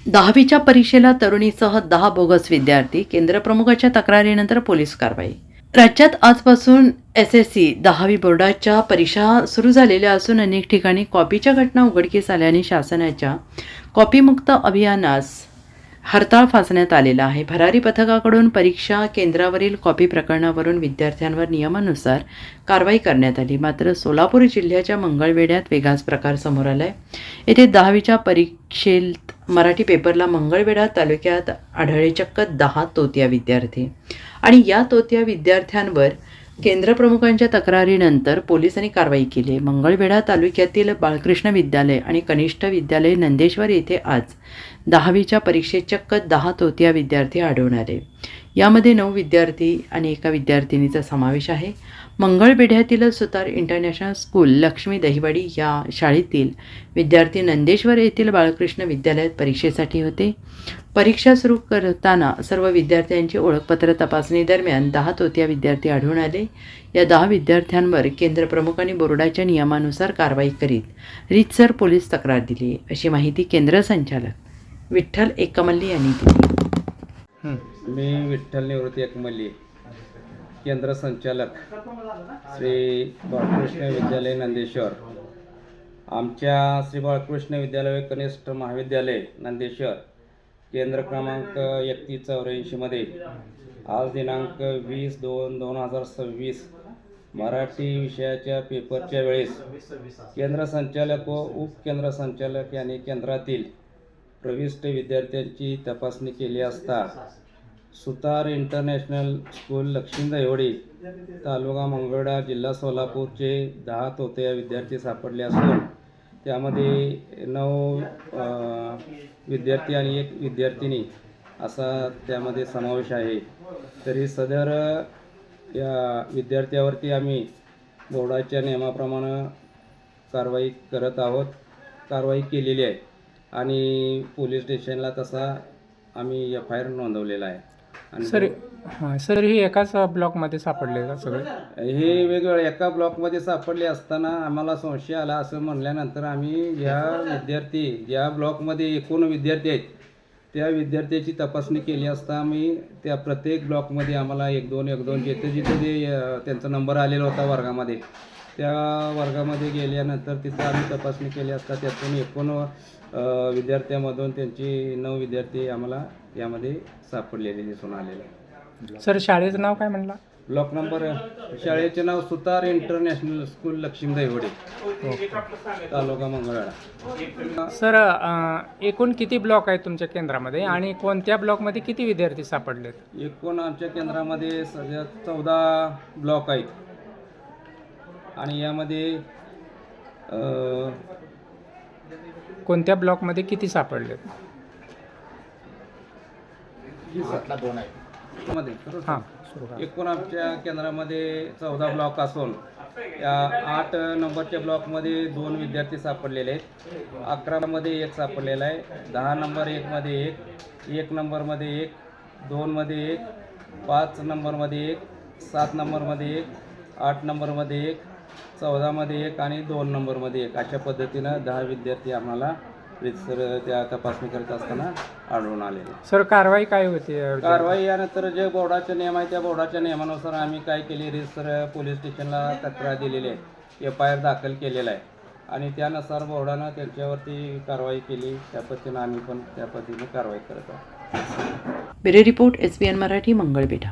10वीच्या परीक्षेला तरुणीसह 10 बोगस विद्यार्थी. केंद्रप्रमुखाच्या तक्रारीनंतर पोलीस कारवाई. राज्यात आजपासून SSC 10वी बोर्डाच्या परीक्षा सुरू झालेल्या असून अनेक ठिकाणी कॉपीच्या घटना उघडकीस आल्याने शासनाच्या कॉपीमुक्त अभियानास हरताळ फासण्यात आलेला आहे. भरारी पथकाकडून परीक्षा केंद्रावरील कॉपी प्रकरणावरून विद्यार्थ्यांवर नियमानुसार कारवाई करण्यात आली. मात्र सोलापूर जिल्ह्याच्या मंगळवेढ्यात वेगळाच प्रकार समोर आलाय. येथे 10वीच्या परीक्षेत मराठी पेपरला मंगळवेढा तालुक्यात आढळले चक्क 10 तोतिया विद्यार्थी. आणि या तोतिया विद्यार्थ्यांवर केंद्रप्रमुखांच्या तक्रारीनंतर पोलिसांनी कारवाई केली. मंगळवेढा तालुक्यातील बाळकृष्ण विद्यालय आणि कनिष्ठ विद्यालय नंदेश्वर येथे आज 10वीच्या परीक्षेत चक्क 10 तोतिया विद्यार्थी आढळून आले. यामध्ये 9 विद्यार्थी आणि एका विद्यार्थिनीचा समावेश आहे. मंगळवेढ्यातील सुतार इंटरनॅशनल स्कूल लक्ष्मी दहिवाडी या शाळेतील विद्यार्थी नंदेश्वर येथील बाळकृष्ण विद्यालयात परीक्षेसाठी होते. परीक्षा सुरू करताना सर्व विद्यार्थ्यांची ओळखपत्र तपासणी दरम्यान 10 तोतिया विद्यार्थी आढळून आले. या 10 विद्यार्थ्यांवर केंद्रप्रमुखांनी बोर्डाच्या नियमानुसार कारवाई करीत रीतसर पोलीस तक्रार दिली, अशी माहिती केंद्र संचालक विठ्ठल एकमल्ली यांनी दिली. मी विठ्ठल निवृत्ती एकमल्ली, केंद्र संचालक श्री बाळकृष्ण विद्यालय नंदेश्वर. आमच्या श्री बाळकृष्ण विद्यालय कनिष्ठ महाविद्यालय नंदेश्वर केंद्र क्रमांक 3184 मध्ये आज दिनांक 20/2/2026 मराठी विषयाच्या पेपरच्या वेळेस केंद्र संचालक व उपकेंद्र संचालक यांनी केंद्रातील प्रविष्ट विद्यार्थ्यांची तपासणी केली असता सुतार इंटरनॅशनल स्कूल लक्ष्मी दहिवडी तालुका मंगळवेढा जिल्हा सोलापूरचे 10 तोतिया विद्यार्थी सापडले असून त्यामध्ये 9 विद्यार्थी आणि 1 विद्यार्थिनी असा त्यामध्ये समावेश आहे. तरी सदर या विद्यार्थ्यावरती आम्ही बोर्डाच्या नियमाप्रमाणे कारवाई करत आहोत, कारवाई केलेली आहे आणि पोलीस स्टेशनला तसा आम्ही FIR नोंदवलेला आहे. आणि सर ही एकाच ब्लॉकमध्ये सापडले का सगळे? हे वेगवेगळ्या एका ब्लॉकमध्ये सापडले असताना आम्हाला संशय आला असं म्हणल्यानंतर आम्ही ज्या ब्लॉकमध्ये एकूण विद्यार्थी आहेत त्या विद्यार्थ्याची तपासणी केली असता आम्ही त्या प्रत्येक ब्लॉकमध्ये आम्हाला 1-2 जिथे त्यांचा नंबर आलेला होता वर्गामध्ये, त्या वर्गामध्ये गेल्यानंतर तिथं आम्ही तपासणी केली असता त्यातून एकूण विद्यार्थ्यांमधून त्यांची 9 विद्यार्थी आम्हाला यामध्ये सापडलेले दिसून आलेले. सर शाळेचं नाव काय म्हणला? ब्लॉक नंबर शाळेचे नाव सुतार इंटरनॅशनल स्कूल लक्ष्मी दहिवडी तालुका मंगळवेढा. सर एकूण किती ब्लॉक आहेत तुमच्या केंद्रामध्ये आणि कोणत्या ब्लॉकमध्ये किती विद्यार्थी सापडलेत? एकूण आमच्या केंद्रामध्ये सध्या 14 ब्लॉक आहेत आणि यामध्ये कोणत्या ब्लॉकमध्ये किती सापडलेत? हां, एकूण आमच्या केंद्रामध्ये 14 ब्लॉक असून या 8 नंबरच्या ब्लॉकमध्ये 2 विद्यार्थी सापडलेले आहेत. 11 मध्ये 1 सापडलेला आहे. 10 नंबर 1 मध्ये 1 नंबरमध्ये 1, 2 मध्ये 1, 5 नंबरमध्ये 1, 7 नंबरमध्ये 1, 8 नंबरमध्ये 1, 14 मध्ये 1 आणि 2 नंबरमध्ये 1 अशा पद्धतीनं 10 विद्यार्थी आम्हाला सर त्या तपासणी करत असताना आढळून आलेले. सर कारवाई काय होती? कारवाई यानंतर जे बोर्डाचे नियम आहे त्या बोर्डाच्या नियमानुसार आम्ही काय केली, सर पोलीस स्टेशनला तक्रार दिलेली आहे, FIR दाखल केलेला आहे आणि त्यानुसार बोर्डानं त्यांच्यावरती कारवाई केली. त्या पद्धतीनं आम्ही पण त्या पद्धतीने कारवाई करत आहोत. Bureau report SBN Marathi Mangalvedha.